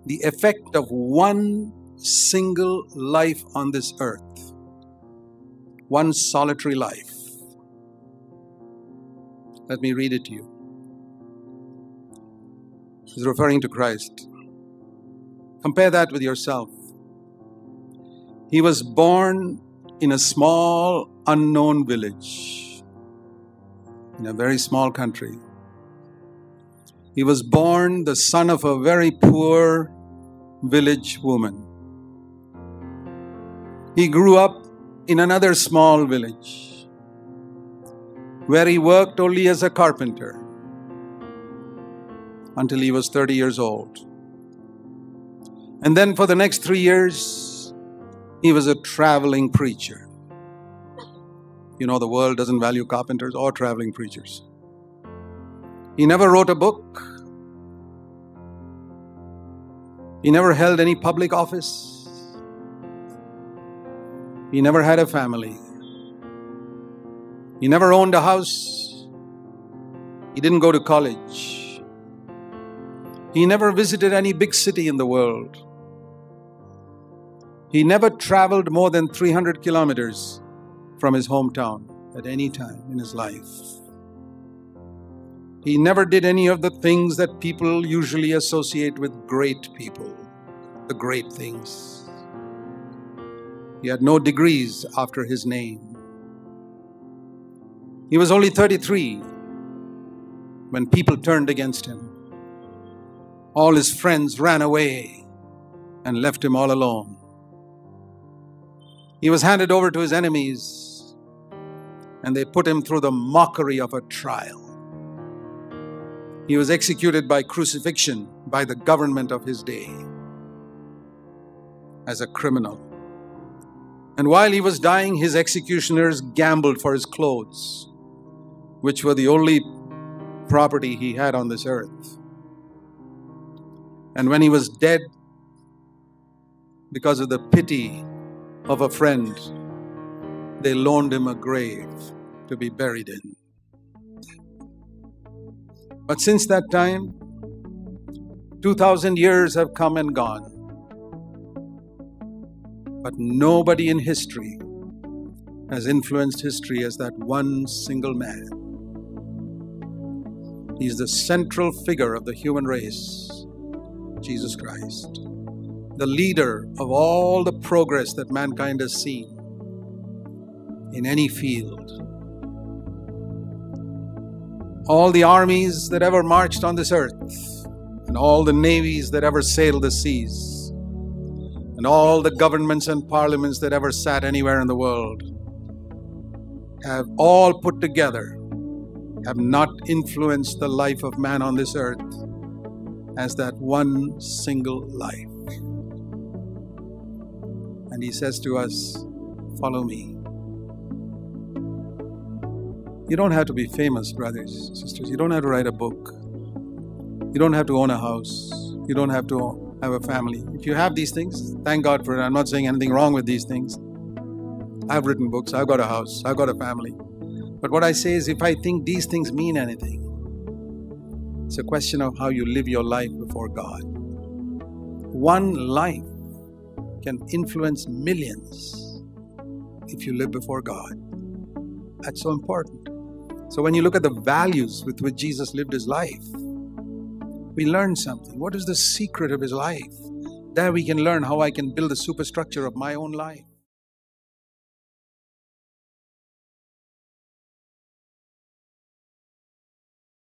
the effect of one single life on this earth, one solitary life. Let me read it to you. He's referring to Christ. Compare that with yourself. He was born in a small, unknown village, in a very small country. He was born the son of a very poor village woman. He grew up in another small village where he worked only as a carpenter until he was 30 years old. And then for the next 3 years, he was a traveling preacher. You know, the world doesn't value carpenters or traveling preachers. He never wrote a book. He never held any public office. He never had a family. He never owned a house. He didn't go to college. He never visited any big city in the world. He never traveled more than 300 kilometers from his hometown at any time in his life. He never did any of the things that people usually associate with great people, the great things. He had no degrees after his name. He was only 33 when people turned against him. All his friends ran away and left him all alone. He was handed over to his enemies, and they put him through the mockery of a trial. He was executed by crucifixion by the government of his day as a criminal. And while he was dying, his executioners gambled for his clothes, which were the only property he had on this earth. And when he was dead, because of the pity of a friend, they loaned him a grave to be buried in. But since that time, 2,000 years have come and gone. But nobody in history has influenced history as that one single man. He's the central figure of the human race, Jesus Christ, the leader of all the progress that mankind has seen in any field. All the armies that ever marched on this earth, and all the navies that ever sailed the seas, and all the governments and parliaments that ever sat anywhere in the world, have all put together, have not influenced the life of man on this earth as that one single life. And he says to us, follow me. You don't have to be famous, brothers and sisters. You don't have to write a book. You don't have to own a house. You don't have to have a family. If you have these things, thank God for it. I'm not saying anything wrong with these things. I've written books. I've got a house. I've got a family. But what I say is, if I think these things mean anything, it's a question of how you live your life before God. One life can influence millions if you live before God. That's so important. So when you look at the values with which Jesus lived his life, we learn something. What is the secret of his life? There we can learn how I can build the superstructure of my own life.